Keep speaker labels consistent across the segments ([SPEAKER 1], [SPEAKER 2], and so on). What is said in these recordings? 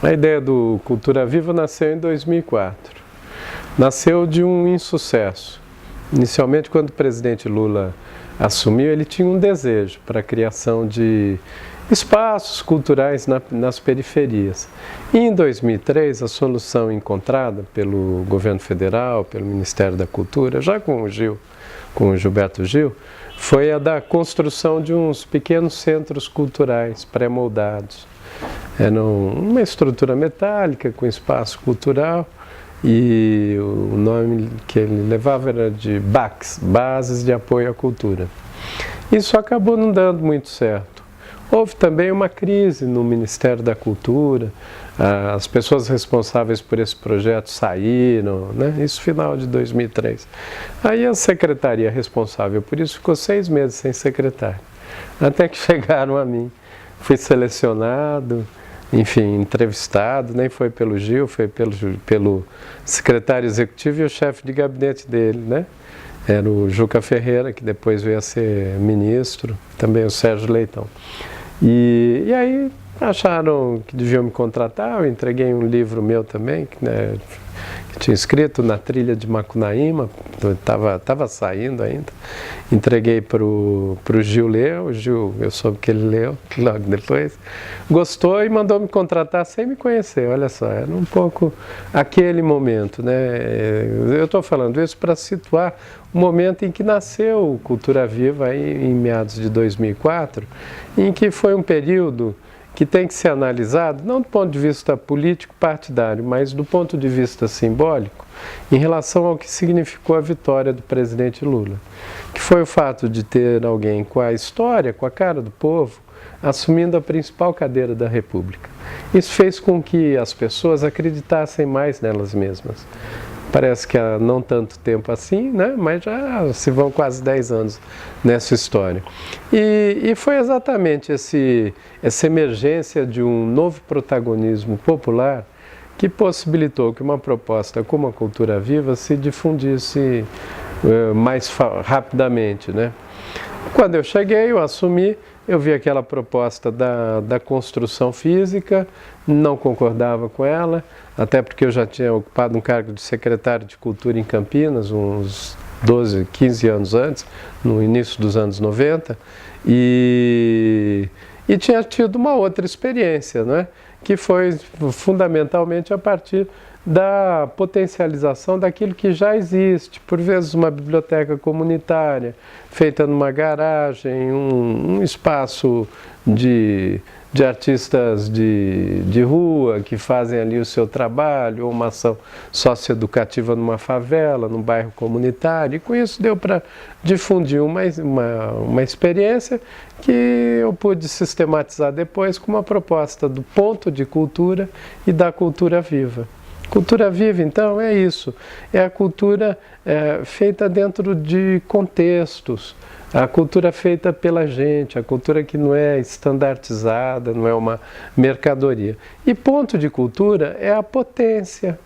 [SPEAKER 1] A ideia do Cultura Viva nasceu em 2004. Nasceu de um insucesso. Inicialmente, quando o presidente Lula assumiu, ele tinha um desejo para a criação de espaços culturais nas periferias. E em 2003, a solução encontrada pelo governo federal, pelo Ministério da Cultura, já com o Gilberto Gil, foi a da construção de uns pequenos centros culturais pré-moldados. Era uma estrutura metálica com espaço cultural e o nome que ele levava era de BACs, Bases de Apoio à Cultura. Isso acabou não dando muito certo. Houve também uma crise no Ministério da Cultura, as pessoas responsáveis por esse projeto saíram, né? Isso final de 2003. Aí a secretaria responsável por isso ficou 6 meses sem secretário, até que chegaram a mim. Fui selecionado, enfim, entrevistado, nem foi pelo Gil, foi pelo secretário executivo e o chefe de gabinete dele, né? Era o Juca Ferreira, que depois veio a ser ministro, também o Sérgio Leitão. E aí acharam que deviam me contratar, eu entreguei um livro meu também, que tinha escrito Na Trilha de Macunaíma, estava saindo ainda. Entreguei para o Gil ler, o Gil, eu soube que ele leu logo depois, gostou e mandou me contratar sem me conhecer, olha só, era um pouco aquele momento, né? Eu estou falando isso para situar o momento em que nasceu o Cultura Viva, aí, em meados de 2004, em que foi um período que tem que ser analisado, não do ponto de vista político partidário, mas do ponto de vista simbólico, em relação ao que significou a vitória do presidente Lula, que foi o fato de ter alguém com a história, com a cara do povo, assumindo a principal cadeira da República. Isso fez com que as pessoas acreditassem mais nelas mesmas. Parece que há não tanto tempo assim, né? Mas já se vão quase 10 anos nessa história. E foi exatamente essa emergência de um novo protagonismo popular que possibilitou que uma proposta como a Cultura Viva se difundisse mais rapidamente, né? Quando eu cheguei, eu assumi, eu vi aquela proposta da construção física, não concordava com ela, até porque eu já tinha ocupado um cargo de secretário de Cultura em Campinas, uns 12, 15 anos antes, no início dos anos 90, e tinha tido uma outra experiência, né? Que foi fundamentalmente a partir da potencialização daquilo que já existe, por vezes uma biblioteca comunitária, feita numa garagem, um espaço de artistas de rua que fazem ali o seu trabalho, ou uma ação socioeducativa numa favela, num bairro comunitário, e com isso deu para difundir uma experiência que eu pude sistematizar depois com uma proposta do ponto de cultura e da cultura viva. Cultura viva, então, é isso, é a cultura feita dentro de contextos, a cultura feita pela gente, a cultura que não é estandartizada, não é uma mercadoria. E ponto de cultura é a potência,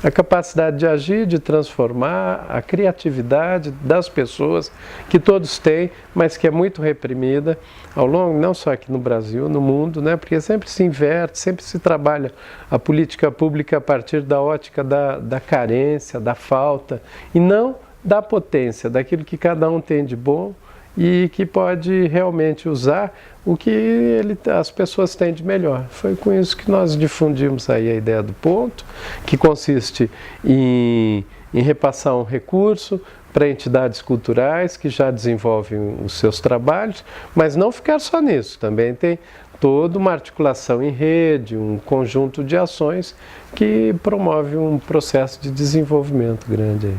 [SPEAKER 1] a capacidade de agir, de transformar, a criatividade das pessoas, que todos têm, mas que é muito reprimida ao longo, não só aqui no Brasil, no mundo, né? Porque sempre se inverte, sempre se trabalha a política pública a partir da ótica da carência, da falta, e não da potência, daquilo que cada um tem de bom e que pode realmente usar o que as pessoas têm de melhor. Foi com isso que nós difundimos aí a ideia do ponto, que consiste em repassar um recurso para entidades culturais que já desenvolvem os seus trabalhos, mas não ficar só nisso, também tem toda uma articulação em rede, um conjunto de ações que promove um processo de desenvolvimento grande aí.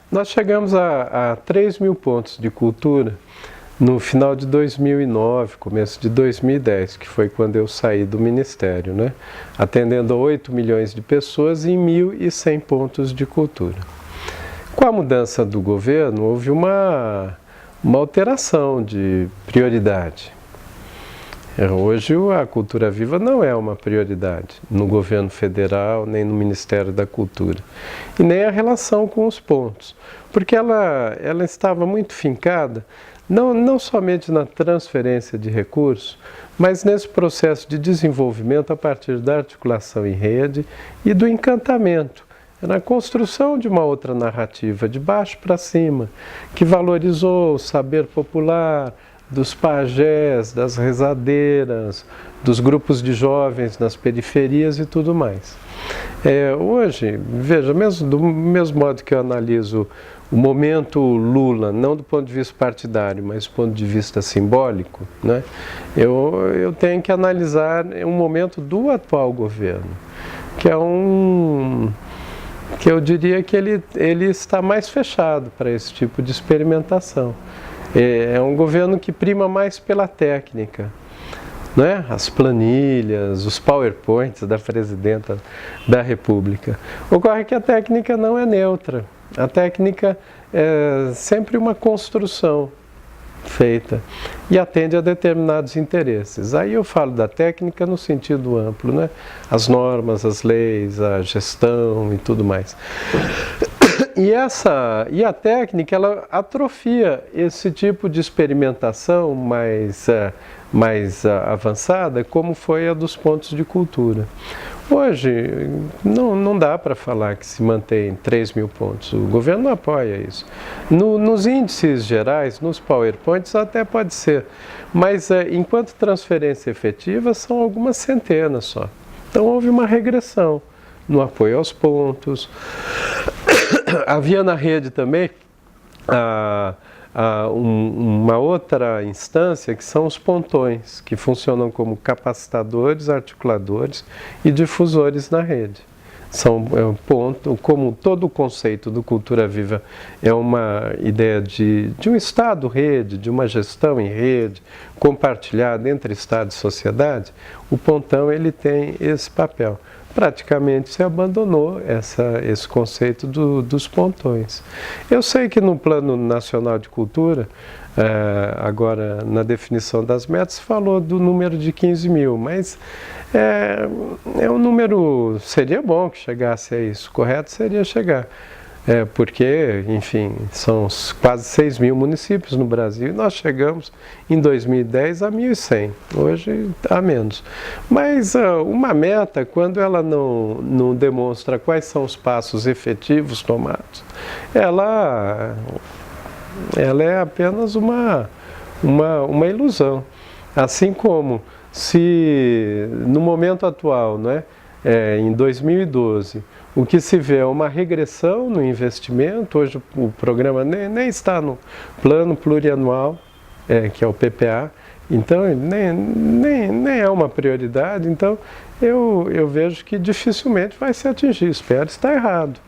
[SPEAKER 1] Nós chegamos a 3 mil pontos de cultura no final de 2009, começo de 2010, que foi quando eu saí do Ministério, né? Atendendo a 8 milhões de pessoas em 1.100 pontos de cultura. Com a mudança do governo, houve uma alteração de prioridade. Hoje a Cultura Viva não é uma prioridade no governo federal, nem no Ministério da Cultura. E nem a relação com os pontos, porque ela estava muito fincada não somente na transferência de recursos, mas nesse processo de desenvolvimento a partir da articulação em rede e do encantamento, na construção de uma outra narrativa, de baixo para cima, que valorizou o saber popular, dos pajés, das rezadeiras, dos grupos de jovens nas periferias e tudo mais. Hoje, veja, do mesmo modo que eu analiso o momento Lula, não do ponto de vista partidário, mas do ponto de vista simbólico, né, eu tenho que analisar um momento do atual governo, que é que eu diria que ele está mais fechado para esse tipo de experimentação. É um governo que prima mais pela técnica, né? As planilhas, os PowerPoints da presidenta da República. Ocorre que a técnica não é neutra. A técnica é sempre uma construção feita e atende a determinados interesses. Aí eu falo da técnica no sentido amplo, né? As normas, as leis, a gestão e tudo mais. E a técnica, ela atrofia esse tipo de experimentação mais avançada, como foi a dos pontos de cultura. Hoje, não dá para falar que se mantém 3 mil pontos. O governo não apoia isso. Nos índices gerais, nos PowerPoints, até pode ser. Mas, enquanto transferência efetiva, são algumas centenas só. Então, houve uma regressão no apoio aos pontos. Havia na rede também uma outra instância que são os pontões, que funcionam como capacitadores, articuladores e difusores na rede. Como todo o conceito do Cultura Viva é uma ideia de um Estado-rede, de uma gestão em rede, compartilhada entre Estado e sociedade, o pontão ele tem esse papel. Praticamente se abandonou esse conceito dos pontões. Eu sei que no Plano Nacional de Cultura, agora na definição das metas, se falou do número de 15 mil, mas um número, seria bom que chegasse a isso, correto seria chegar. Porque, enfim, são quase 6 mil municípios no Brasil e nós chegamos em 2010 a 1.100, hoje a menos. Mas uma meta, quando ela não demonstra quais são os passos efetivos tomados, ela é apenas uma ilusão. Assim como se no momento atual, né, em 2012, o que se vê é uma regressão no investimento. Hoje o programa nem está no plano plurianual, que é o PPA, então nem é uma prioridade. Então eu vejo que dificilmente vai se atingir, espero estar errado.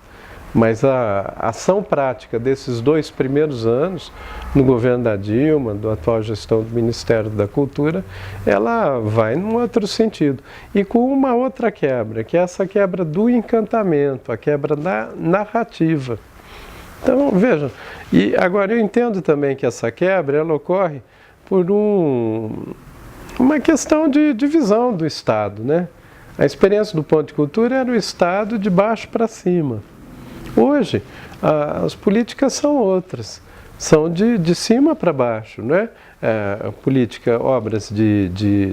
[SPEAKER 1] Mas a ação prática desses 2 primeiros anos, no governo da Dilma, da atual gestão do Ministério da Cultura, ela vai num outro sentido. E com uma outra quebra, que é essa quebra do encantamento, a quebra da narrativa. Então, vejam, e agora eu entendo também que essa quebra, ela ocorre por uma questão de divisão do Estado, né? A experiência do ponto de cultura era o Estado de baixo para cima. Hoje, as políticas são outras, são de cima para baixo, não é? Política, obras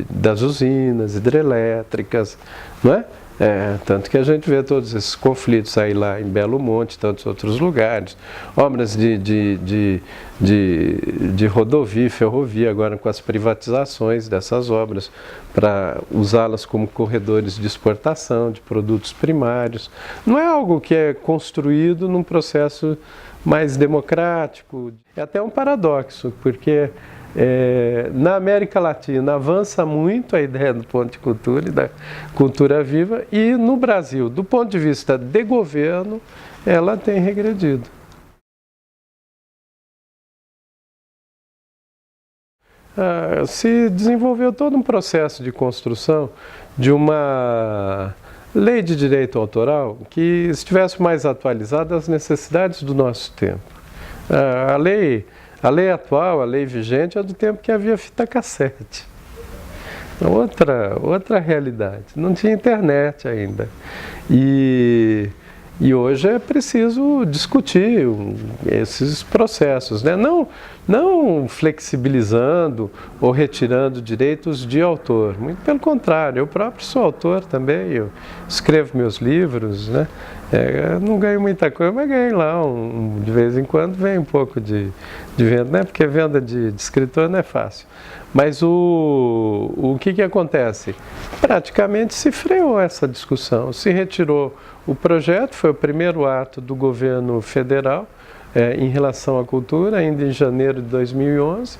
[SPEAKER 1] das usinas hidrelétricas, não é? Tanto que a gente vê todos esses conflitos aí lá em Belo Monte, tantos outros lugares, obras de rodovia e ferrovia, agora com as privatizações dessas obras, para usá-las como corredores de exportação de produtos primários. Não é algo que é construído num processo mais democrático. É até um paradoxo, porque na América Latina avança muito a ideia do ponto de cultura e da cultura viva, e no Brasil, do ponto de vista de governo, ela tem regredido. Se desenvolveu todo um processo de construção de uma lei de direito autoral que estivesse mais atualizada às necessidades do nosso tempo. A lei atual, a lei vigente, é do tempo que havia fita cassete. Outra realidade. Não tinha internet ainda. E E hoje é preciso discutir esses processos, né? Não flexibilizando ou retirando direitos de autor, muito pelo contrário, eu próprio sou autor também, eu escrevo meus livros, né? Não ganho muita coisa, mas ganho lá, de vez em quando vem um pouco de venda, né? Porque venda de escritor não é fácil. Mas o que acontece? Praticamente se freou essa discussão, se retirou o projeto, foi o primeiro ato do governo federal em relação à cultura, ainda em janeiro de 2011,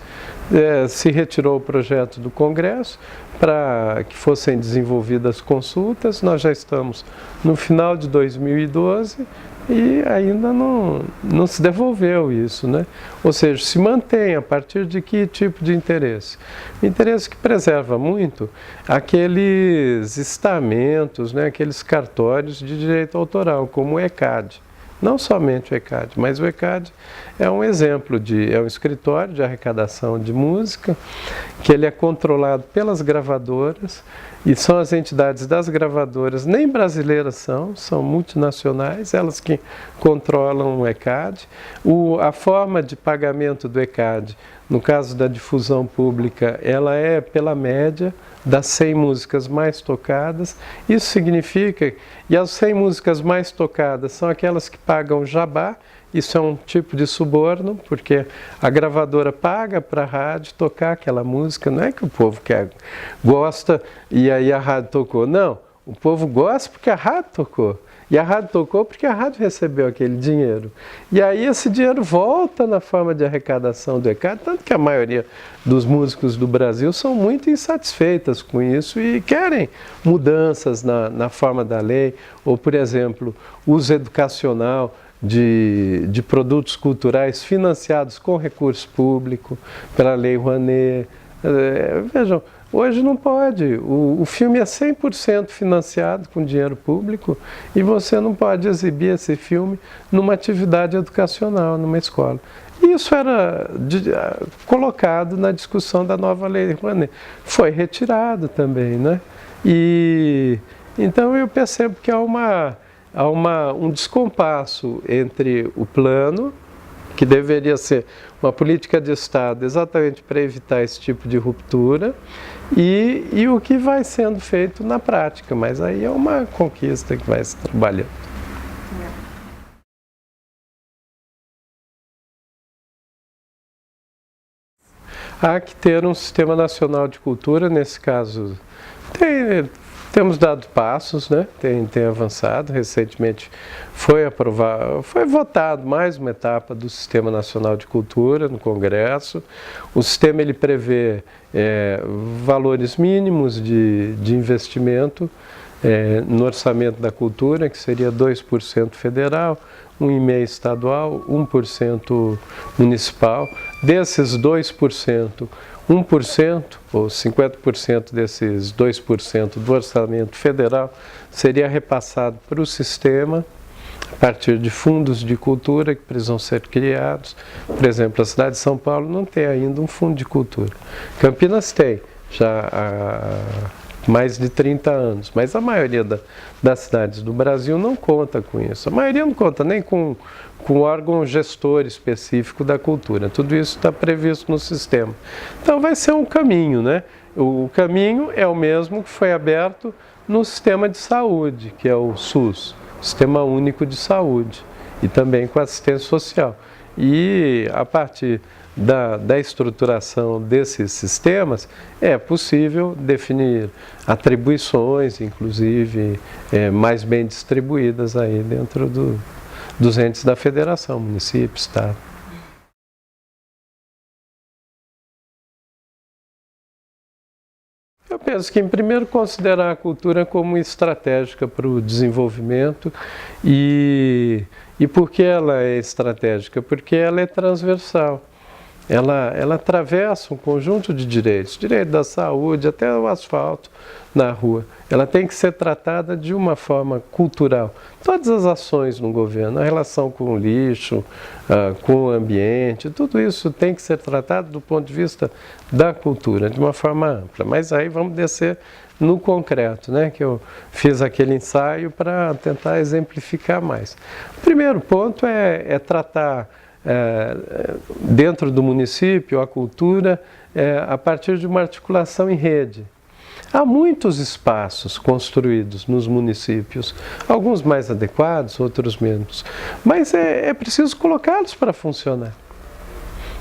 [SPEAKER 1] se retirou o projeto do Congresso para que fossem desenvolvidas consultas. Nós já estamos no final de 2012 e ainda não se devolveu isso, né? Ou seja, se mantém a partir de que tipo de interesse? Interesse que preserva muito aqueles estamentos, né, aqueles cartórios de direito autoral, como o ECAD. Não somente o ECAD, mas o ECAD é um exemplo é um escritório de arrecadação de música, que ele é controlado pelas gravadoras, e são as entidades das gravadoras, nem brasileiras são multinacionais, elas que controlam o ECAD. A forma de pagamento do ECAD, no caso da difusão pública, ela é pela média das 100 músicas mais tocadas. Isso significa, e as 100 músicas mais tocadas são aquelas que pagam jabá. Isso é um tipo de suborno, porque a gravadora paga para a rádio tocar aquela música, não é que o povo gosta e aí a rádio tocou. Não, o povo gosta porque a rádio tocou. E a rádio tocou porque a rádio recebeu aquele dinheiro. E aí esse dinheiro volta na forma de arrecadação do ECAD, tanto que a maioria dos músicos do Brasil são muito insatisfeitas com isso e querem mudanças na forma da lei, ou, por exemplo, uso educacional de produtos culturais financiados com recurso público, pela Lei Rouanet. Vejam, hoje não pode. O filme é 100% financiado com dinheiro público e você não pode exibir esse filme numa atividade educacional, numa escola. Isso era colocado na discussão da nova Lei Rouanet. Foi retirado também, né? E então eu percebo que há um descompasso entre o plano, que deveria ser uma política de Estado exatamente para evitar esse tipo de ruptura, e o que vai sendo feito na prática, mas aí é uma conquista que vai se trabalhando. Há que ter um sistema nacional de cultura, nesse caso temos dado passos, né? Tem avançado. Recentemente foi votado mais uma etapa do Sistema Nacional de Cultura no Congresso. O sistema ele prevê valores mínimos de investimento no orçamento da cultura, que seria 2% federal, 1,5% estadual, 1% municipal. Desses 2%, 1% ou 50% desses 2% do orçamento federal seria repassado para o sistema a partir de fundos de cultura que precisam ser criados. Por exemplo, a cidade de São Paulo não tem ainda um fundo de cultura. Campinas tem, já há mais de 30 anos, mas a maioria das cidades do Brasil não conta com isso. A maioria não conta nem com órgão gestor específico da cultura. Tudo isso está previsto no sistema. Então vai ser um caminho, né? O caminho é o mesmo que foi aberto no sistema de saúde, que é o SUS, Sistema Único de Saúde, e também com assistência social. E a partir da estruturação desses sistemas, é possível definir atribuições, inclusive mais bem distribuídas aí dentro dos entes da federação, município, estado. Eu penso que, em primeiro, considerar a cultura como estratégica para o desenvolvimento. E por que ela é estratégica? Porque ela é transversal. Ela atravessa um conjunto de direitos, direito da saúde, até o asfalto na rua. Ela tem que ser tratada de uma forma cultural. Todas as ações no governo, a relação com o lixo, com o ambiente, tudo isso tem que ser tratado do ponto de vista da cultura, de uma forma ampla. Mas aí vamos descer no concreto, né? Que eu fiz aquele ensaio para tentar exemplificar mais. O primeiro ponto é tratar dentro do município a cultura a partir de uma articulação em rede. Há muitos espaços construídos nos municípios, alguns mais adequados, outros menos, mas é preciso colocá-los para funcionar.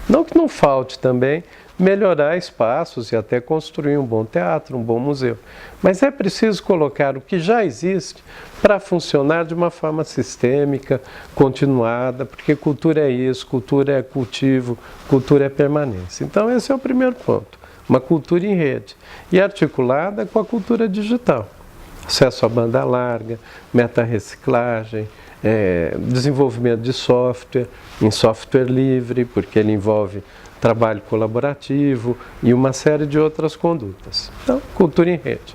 [SPEAKER 1] Não que não falte também melhorar espaços e até construir um bom teatro, um bom museu, mas é preciso colocar o que já existe para funcionar de uma forma sistêmica, continuada, porque cultura é isso, cultura é cultivo, cultura é permanência. Então esse é o primeiro ponto, uma cultura em rede e articulada com a cultura digital. Acesso à banda larga, meta-reciclagem, desenvolvimento de software, em software livre, porque ele envolve trabalho colaborativo e uma série de outras condutas. Então, cultura em rede,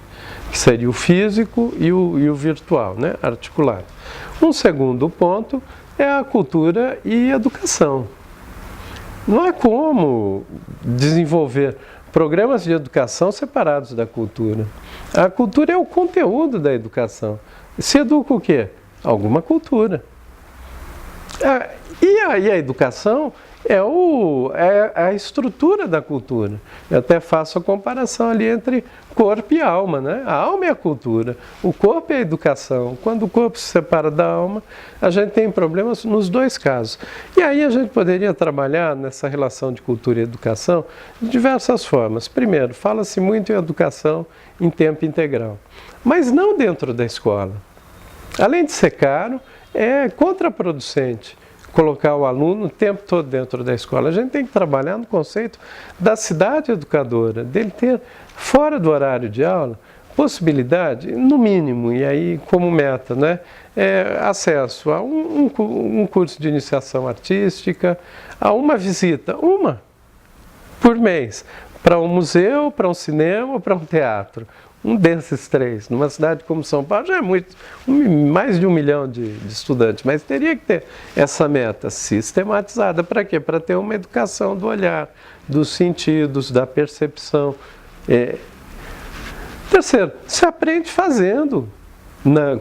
[SPEAKER 1] que seria o físico e o virtual, né? Articulado. Um segundo ponto é a cultura e educação. Não há como desenvolver programas de educação separados da cultura. A cultura é o conteúdo da educação. Se educa o quê? Alguma cultura. E aí a educação é a estrutura da cultura. Eu até faço a comparação ali entre corpo e alma, né? A alma é a cultura, o corpo é a educação. Quando o corpo se separa da alma, a gente tem problemas nos dois casos. E aí a gente poderia trabalhar nessa relação de cultura e educação de diversas formas. Primeiro, fala-se muito em educação em tempo integral, mas não dentro da escola. Além de ser caro, é contraproducente colocar o aluno o tempo todo dentro da escola. A gente tem que trabalhar no conceito da cidade educadora, dele ter, fora do horário de aula, possibilidade, no mínimo, e aí como meta, né, acesso a um curso de iniciação artística, a uma visita, uma por mês, para um museu, para um cinema, para um teatro. Um desses três, numa cidade como São Paulo, já é muito, mais de 1 milhão de estudantes, mas teria que ter essa meta sistematizada. Para quê? Para ter uma educação do olhar, dos sentidos, da percepção. Terceiro, se aprende fazendo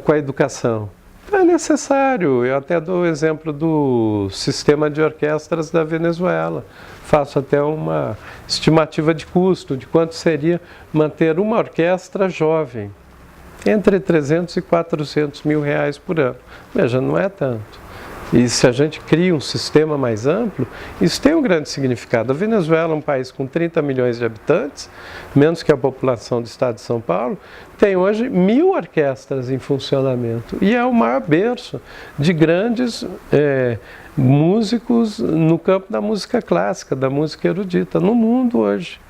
[SPEAKER 1] com a educação. É necessário. Eu até dou o exemplo do sistema de orquestras da Venezuela. Faço até uma estimativa de custo, de quanto seria manter uma orquestra jovem. Entre 300 e 400 mil reais por ano. Veja, não é tanto. E se a gente cria um sistema mais amplo, isso tem um grande significado. A Venezuela é um país com 30 milhões de habitantes, menos que a população do estado de São Paulo, tem hoje 1.000 orquestras em funcionamento. E é o maior berço de grandes músicos no campo da música clássica, da música erudita, no mundo hoje.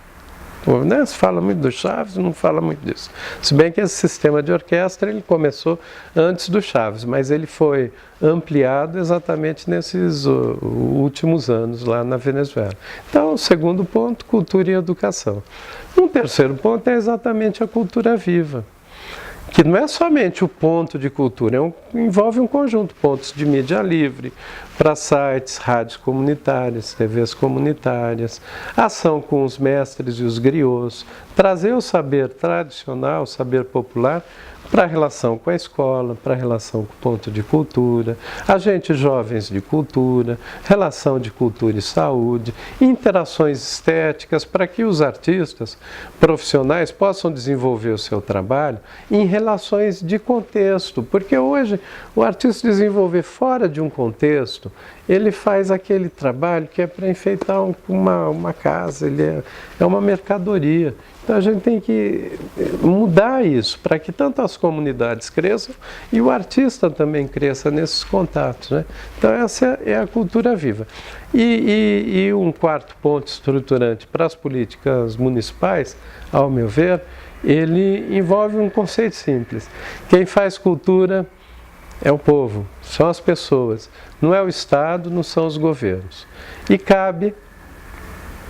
[SPEAKER 1] Né? Se fala muito do Chaves, não fala muito disso. Se bem que esse sistema de orquestra ele começou antes do Chaves, mas ele foi ampliado exatamente nesses últimos anos lá na Venezuela. Então, o segundo ponto, cultura e educação. Um terceiro ponto é exatamente a cultura viva, que não é somente o ponto de cultura, envolve um conjunto de pontos de mídia livre, para sites, rádios comunitárias, TVs comunitárias, ação com os mestres e os griots, trazer o saber tradicional, o saber popular, para a relação com a escola, para a relação com o ponto de cultura, agentes jovens de cultura, relação de cultura e saúde, interações estéticas, para que os artistas profissionais possam desenvolver o seu trabalho em relações de contexto, porque hoje o artista desenvolver fora de um contexto, ele faz aquele trabalho que é para enfeitar uma casa, ele é uma mercadoria. Então a gente tem que mudar isso para que tanto as comunidades cresçam e o artista também cresça nesses contatos, né? Então essa é a cultura viva. E um quarto ponto estruturante para as políticas municipais, ao meu ver, ele envolve um conceito simples. Quem faz cultura é o povo, são as pessoas, não é o Estado, não são os governos. E cabe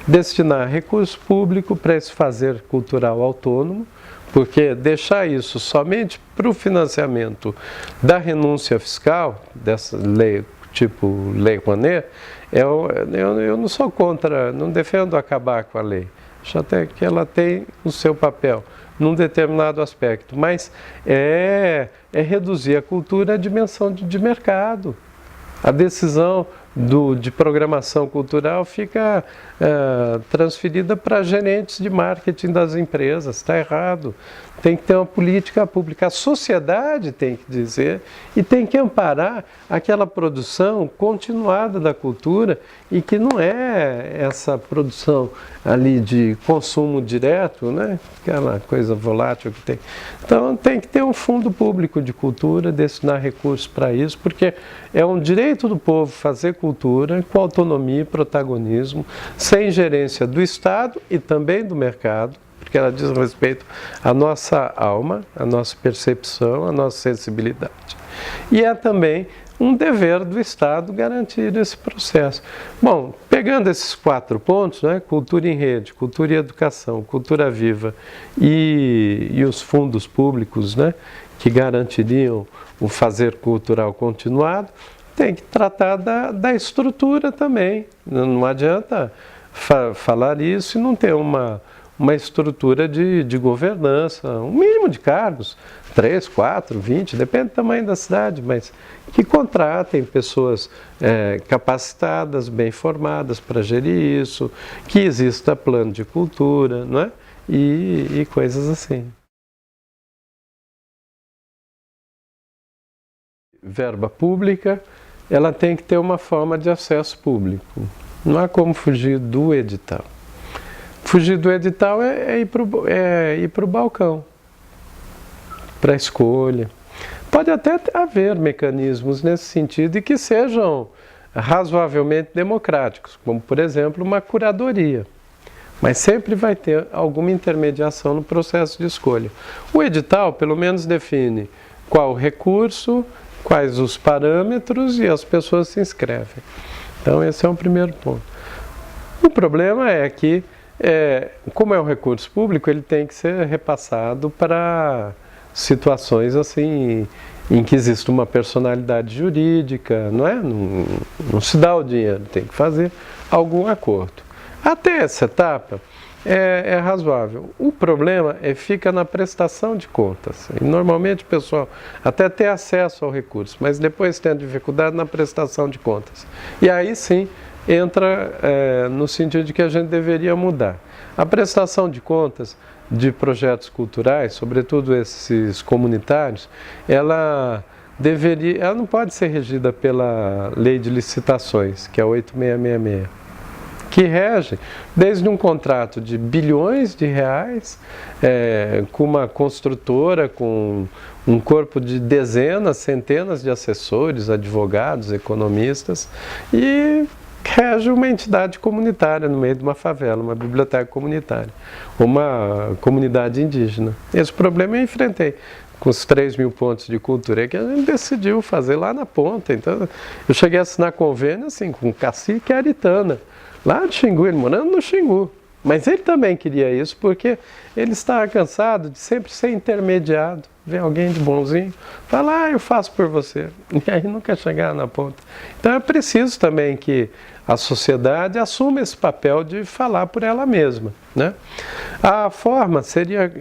[SPEAKER 1] destinar recurso público para esse fazer cultural autônomo, porque deixar isso somente para o financiamento da renúncia fiscal, dessa lei, tipo Lei Rouanet, eu não sou contra, não defendo acabar com a lei. Acho até que ela tem o seu papel, num determinado aspecto, mas é reduzir a cultura à dimensão de mercado. A decisão de programação cultural fica transferida para gerentes de marketing das empresas. Está errado. Tem que ter uma política pública. A sociedade tem que dizer e tem que amparar aquela produção continuada da cultura e que não é essa produção ali de consumo direto, né? Aquela coisa volátil que tem. Então tem que ter um fundo público de cultura, destinar recursos para isso, porque é um direito do povo fazer cultura com autonomia e protagonismo, sem ingerência do Estado e também do mercado, porque ela diz respeito à nossa alma, à nossa percepção, à nossa sensibilidade. E é também um dever do Estado garantir esse processo. Bom, pegando esses 4 pontos, né, cultura em rede, cultura e educação, cultura viva e os fundos públicos, né, que garantiriam o fazer cultural continuado, tem que tratar da estrutura também. Não adianta falar isso e não ter uma estrutura de governança, um mínimo de cargos, 3, 4, 20, depende do tamanho da cidade, mas que contratem pessoas capacitadas, bem formadas para gerir isso, que exista plano de cultura, não é? E coisas assim. Verba pública, ela tem que ter uma forma de acesso público. Não há como fugir do edital. Fugir do edital é ir para o balcão, para a escolha. Pode até haver mecanismos nesse sentido e que sejam razoavelmente democráticos, como, por exemplo, uma curadoria. Mas sempre vai ter alguma intermediação no processo de escolha. O edital, pelo menos, define qual o recurso, quais os parâmetros e as pessoas se inscrevem. Então, esse é um primeiro ponto. O problema é que, como é um recurso público, ele tem que ser repassado para situações assim em que existe uma personalidade jurídica, não é? Não se dá o dinheiro, tem que fazer algum acordo. Até essa etapa é razoável. O problema fica na prestação de contas. E normalmente o pessoal até tem acesso ao recurso, mas depois tem dificuldade na prestação de contas. E aí sim entra no sentido de que a gente deveria mudar. A prestação de contas de projetos culturais, sobretudo esses comunitários, ela não pode ser regida pela lei de licitações, que é a 8666, que rege desde um contrato de bilhões de reais, com uma construtora, com um corpo de dezenas, centenas de assessores, advogados, economistas, e rege uma entidade comunitária no meio de uma favela, uma biblioteca comunitária, uma comunidade indígena. Esse problema eu enfrentei com os 3.000 pontos de cultura, que a gente decidiu fazer lá na ponta. Então, eu cheguei a assinar convênio assim, com o cacique Aritana, lá de Xingu, ele morando no Xingu. Mas ele também queria isso, porque ele estava cansado de sempre ser intermediado. Vem alguém de bonzinho, fala, eu faço por você. E aí nunca chegar na ponta. Então é preciso também que a sociedade assuma esse papel de falar por ela mesma, né? A forma seria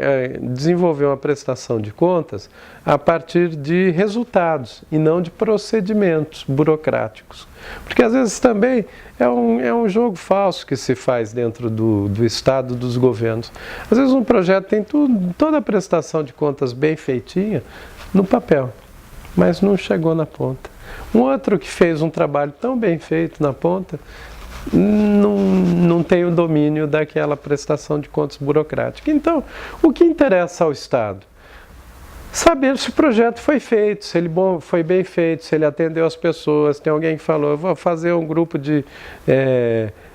[SPEAKER 1] desenvolver uma prestação de contas a partir de resultados e não de procedimentos burocráticos. Porque às vezes também é um jogo falso que se faz dentro do Estado, dos governos. Às vezes um projeto tem toda a prestação de contas bem feitinha no papel, mas não chegou na ponta. Um outro que fez um trabalho tão bem feito na ponta não tem o domínio daquela prestação de contas burocrática. Então, o que interessa ao Estado? Saber se o projeto foi feito, se ele foi bem feito, se ele atendeu as pessoas. Tem alguém que falou, eu vou fazer um grupo de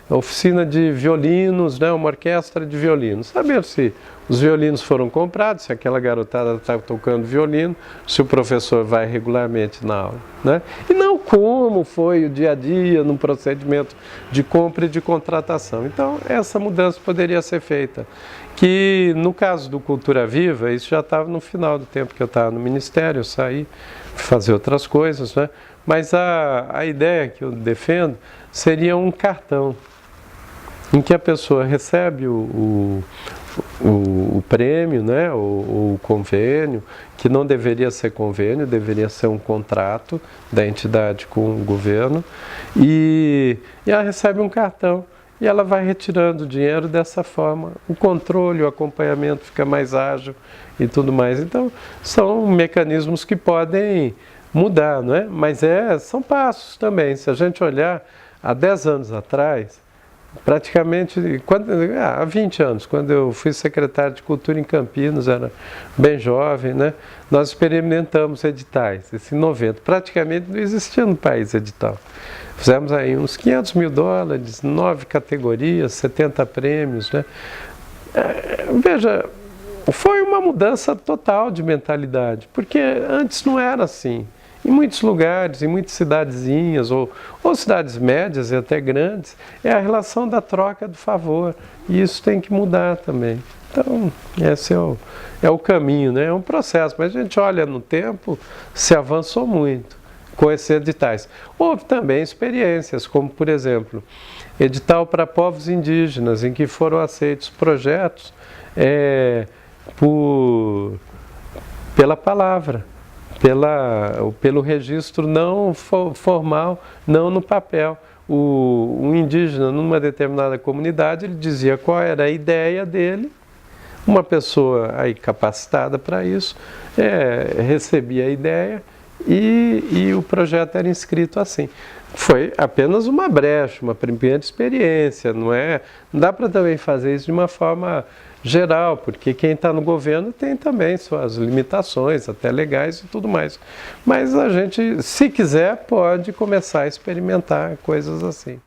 [SPEAKER 1] oficina de violinos, né, uma orquestra de violinos. Saber se os violinos foram comprados, se aquela garotada está tocando violino, se o professor vai regularmente na aula, né? E não como foi o dia a dia no procedimento de compra e de contratação. Então, essa mudança poderia ser feita. Que no caso do Cultura Viva, isso já estava no final do tempo que eu estava no Ministério, eu saí, fui fazer outras coisas, né? Mas a ideia que eu defendo seria um cartão em que a pessoa recebe o prêmio, né, o convênio, que não deveria ser convênio, deveria ser um contrato da entidade com o governo, e ela recebe um cartão e ela vai retirando o dinheiro dessa forma. O controle, o acompanhamento fica mais ágil e tudo mais. Então, são mecanismos que podem mudar, não é? Mas são passos também. Se a gente olhar há 10 anos atrás, praticamente, há 20 anos, quando eu fui secretário de Cultura em Campinas, era bem jovem, né? Nós experimentamos editais, isso em 90. Praticamente não existia no país edital. Fizemos aí uns $500 mil, 9 categorias, 70 prêmios, né? Veja, foi uma mudança total de mentalidade, porque antes não era assim. Em muitos lugares, em muitas cidadezinhas, ou cidades médias e até grandes, é a relação da troca do favor. E isso tem que mudar também. Então, esse é o caminho, né? É um processo, mas a gente olha no tempo, se avançou muito com esses editais. Houve também experiências, como, por exemplo, edital para povos indígenas, em que foram aceitos projetos pela palavra, pelo registro não formal, não no papel. Um indígena, numa determinada comunidade, ele dizia qual era a ideia dele, uma pessoa aí capacitada para isso recebia a ideia e o projeto era inscrito assim. Foi apenas uma brecha, uma primeira experiência, não dá para também fazer isso de uma forma geral, porque quem está no governo tem também suas limitações, até legais e tudo mais. Mas a gente, se quiser, pode começar a experimentar coisas assim.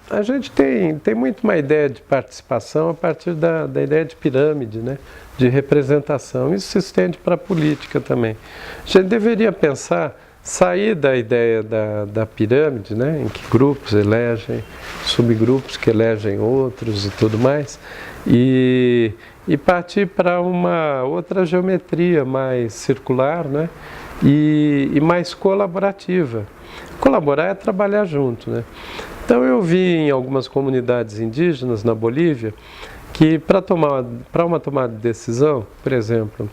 [SPEAKER 1] A gente tem muito uma ideia de participação a partir da ideia de pirâmide, né? De representação. Isso se estende para a política também. A gente deveria pensar, sair da ideia da pirâmide, né? Em que grupos elegem, subgrupos que elegem outros e tudo mais, e partir para uma outra geometria mais circular, né? E mais colaborativa. Colaborar é trabalhar junto, né? Então eu vi em algumas comunidades indígenas na Bolívia que para uma tomada de decisão, por exemplo,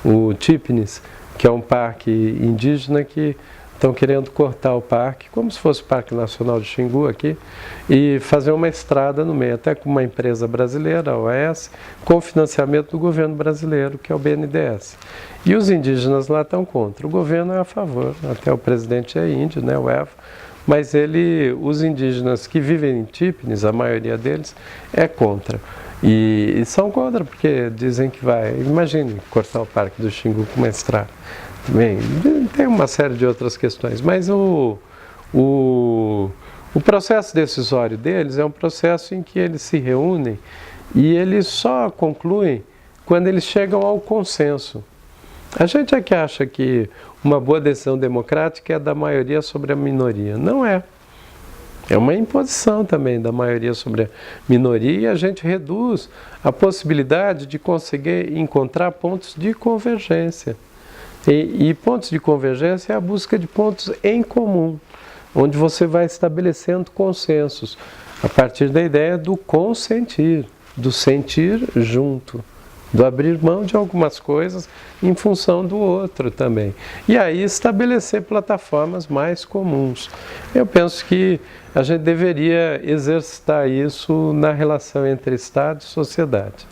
[SPEAKER 1] o Tipnis, que é um parque indígena que estão querendo cortar o parque, como se fosse o Parque Nacional de Xingu aqui, e fazer uma estrada no meio, até com uma empresa brasileira, a OAS, com financiamento do governo brasileiro, que é o BNDES. E os indígenas lá estão contra. O governo é a favor, até o presidente é índio, né, o Evo, mas os indígenas que vivem em Tipnis, a maioria deles, é contra. E são contra porque dizem que imagine cortar o Parque do Xingu com uma estrada. Também tem uma série de outras questões, mas o processo decisório deles é um processo em que eles se reúnem e eles só concluem quando eles chegam ao consenso. A gente é que acha que uma boa decisão democrática é da maioria sobre a minoria. Não é. É uma imposição também da maioria sobre a minoria e a gente reduz a possibilidade de conseguir encontrar pontos de convergência. E pontos de convergência é a busca de pontos em comum, onde você vai estabelecendo consensos, a partir da ideia do consentir, do sentir junto, do abrir mão de algumas coisas em função do outro também. E aí estabelecer plataformas mais comuns. Eu penso que a gente deveria exercitar isso na relação entre Estado e sociedade.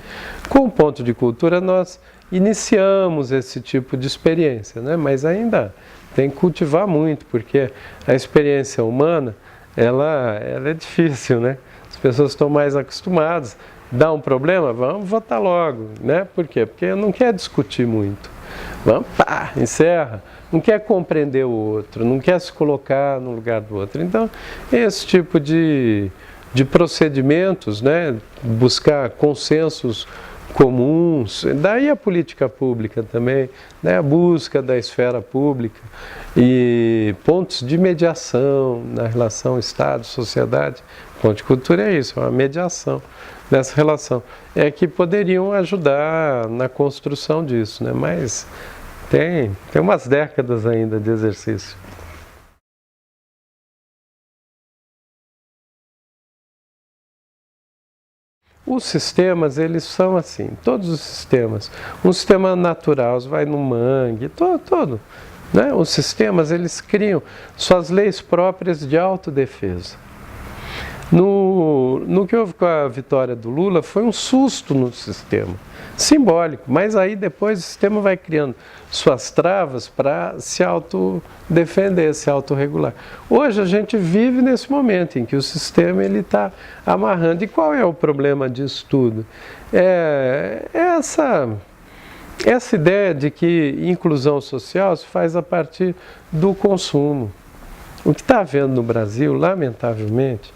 [SPEAKER 1] Com o ponto de cultura, nós iniciamos esse tipo de experiência, né? Mas ainda tem que cultivar muito, porque a experiência humana, ela é difícil, né? As pessoas estão mais acostumadas. Dá um problema? Vamos votar logo, né? Por quê? Porque não quer discutir muito. Vamos, pá, encerra. Não quer compreender o outro, não quer se colocar no lugar do outro. Então, esse tipo de procedimentos, né? Buscar consensos comuns, daí a política pública também, né? A busca da esfera pública e pontos de mediação na relação Estado-sociedade. Ponto de cultura é isso, é uma mediação dessa relação, que poderiam ajudar na construção disso, né? Mas tem umas décadas ainda de exercício. Os sistemas, eles são assim, todos os sistemas. Um sistema natural, você vai no mangue, todo. Né? Os sistemas, eles criam suas leis próprias de autodefesa. No que houve com a vitória do Lula, foi um susto no sistema, simbólico, mas aí depois o sistema vai criando suas travas para se autodefender, se autorregular. Hoje a gente vive nesse momento em que o sistema está amarrando. E qual é o problema disso tudo? Essa ideia de que inclusão social se faz a partir do consumo. O que está havendo no Brasil, lamentavelmente,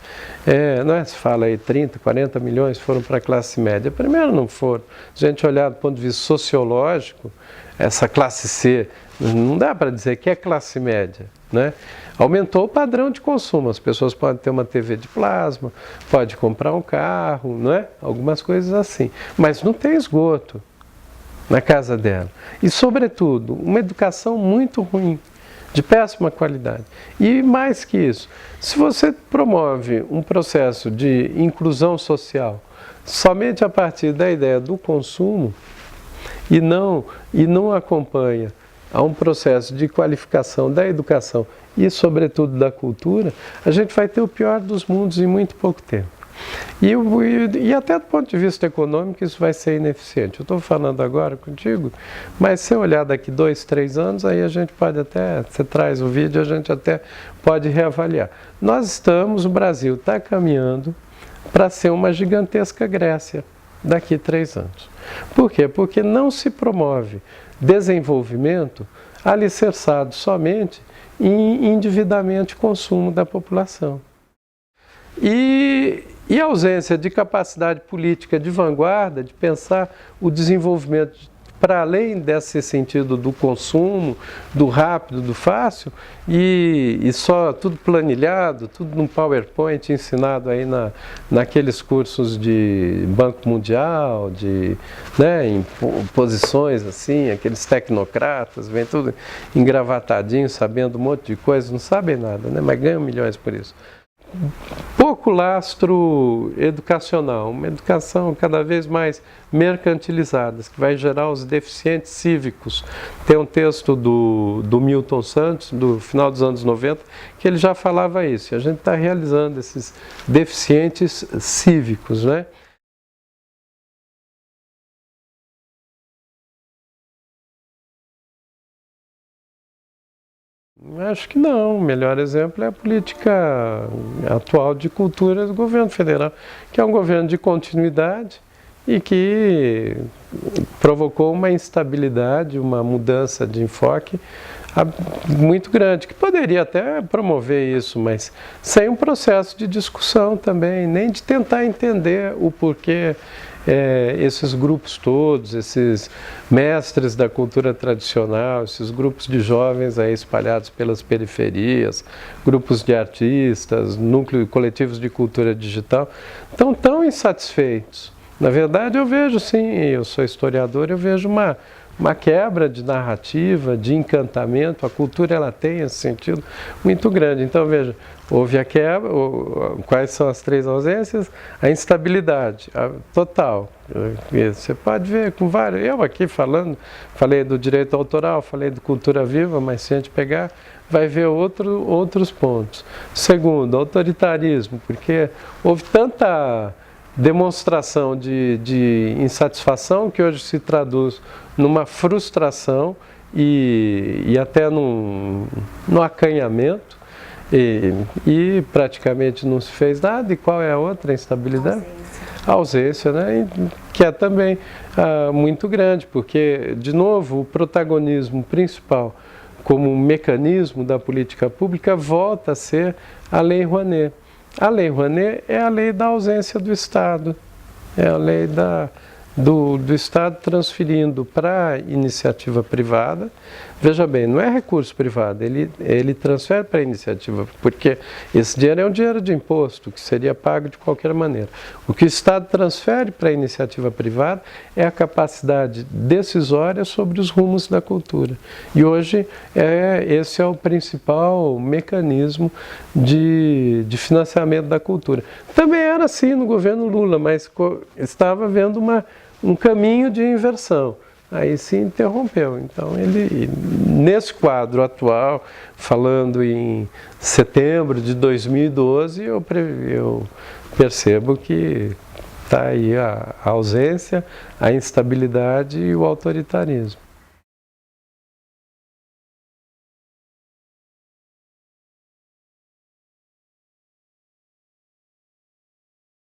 [SPEAKER 1] se fala aí 30, 40 milhões foram para a classe média. Primeiro não foram. Se a gente olhar do ponto de vista sociológico, essa classe C, não dá para dizer que é classe média. Né? Aumentou o padrão de consumo. As pessoas podem ter uma TV de plasma, podem comprar um carro, não é? Algumas coisas assim. Mas não tem esgoto na casa dela. E, sobretudo, uma educação muito ruim, de péssima qualidade. E mais que isso, se você promove um processo de inclusão social somente a partir da ideia do consumo e não acompanha a um processo de qualificação da educação e, sobretudo, da cultura, a gente vai ter o pior dos mundos em muito pouco tempo. E até do ponto de vista econômico isso vai ser ineficiente. Eu estou falando agora contigo, mas se eu olhar daqui 2, 3 anos, aí a gente pode até, você traz o vídeo, a gente até pode reavaliar. O Brasil está caminhando para ser uma gigantesca Grécia daqui 3 anos. Por quê? Porque não se promove desenvolvimento alicerçado somente em endividamento e consumo da população. E a ausência de capacidade política de vanguarda, de pensar o desenvolvimento para além desse sentido do consumo, do rápido, do fácil, e só tudo planilhado, tudo num PowerPoint ensinado aí naqueles cursos de Banco Mundial, em posições assim, aqueles tecnocratas, vem tudo engravatadinho, sabendo um monte de coisa, não sabem nada, né? Mas ganham milhões por isso. Pouco lastro educacional, uma educação cada vez mais mercantilizada, que vai gerar os deficientes cívicos. Tem um texto do Milton Santos, do final dos anos 90, que ele já falava isso. E a gente está realizando esses deficientes cívicos, né? Acho que não. O melhor exemplo é a política atual de cultura do governo federal, que é um governo de continuidade e que provocou uma instabilidade, uma mudança de enfoque muito grande, que poderia até promover isso, mas sem um processo de discussão também, nem de tentar entender o porquê esses grupos todos, esses mestres da cultura tradicional, esses grupos de jovens aí espalhados pelas periferias, grupos de artistas, núcleos coletivos de cultura digital, estão tão insatisfeitos. Na verdade, eu vejo sim, eu sou historiador, eu vejo uma quebra de narrativa, de encantamento. A cultura ela tem esse sentido muito grande. Então, veja, houve a quebra. Quais são as 3 ausências? A instabilidade total. Você pode ver com vários. Eu aqui falei do direito autoral, falei de cultura viva, mas se a gente pegar, vai ver outros pontos. Segundo, autoritarismo, porque houve tanta demonstração de insatisfação que hoje se traduz numa frustração e até no acanhamento e praticamente não se fez nada. E qual é a outra instabilidade? A ausência, né? Que é também muito grande, porque, de novo, o protagonismo principal como mecanismo da política pública volta a ser a Lei Rouanet. A Lei Rouanet é a lei da ausência do Estado, é a lei do Estado transferindo para a iniciativa privada. Veja bem, não é recurso privado, ele transfere para a iniciativa, porque esse dinheiro é um dinheiro de imposto, que seria pago de qualquer maneira. O que o Estado transfere para a iniciativa privada é a capacidade decisória sobre os rumos da cultura. E hoje esse é o principal mecanismo de financiamento da cultura. Também era era assim no governo Lula, mas estava havendo um caminho de inversão. Aí se interrompeu. Então, nesse quadro atual, falando em setembro de 2012, eu percebo que está aí a ausência, a instabilidade e o autoritarismo.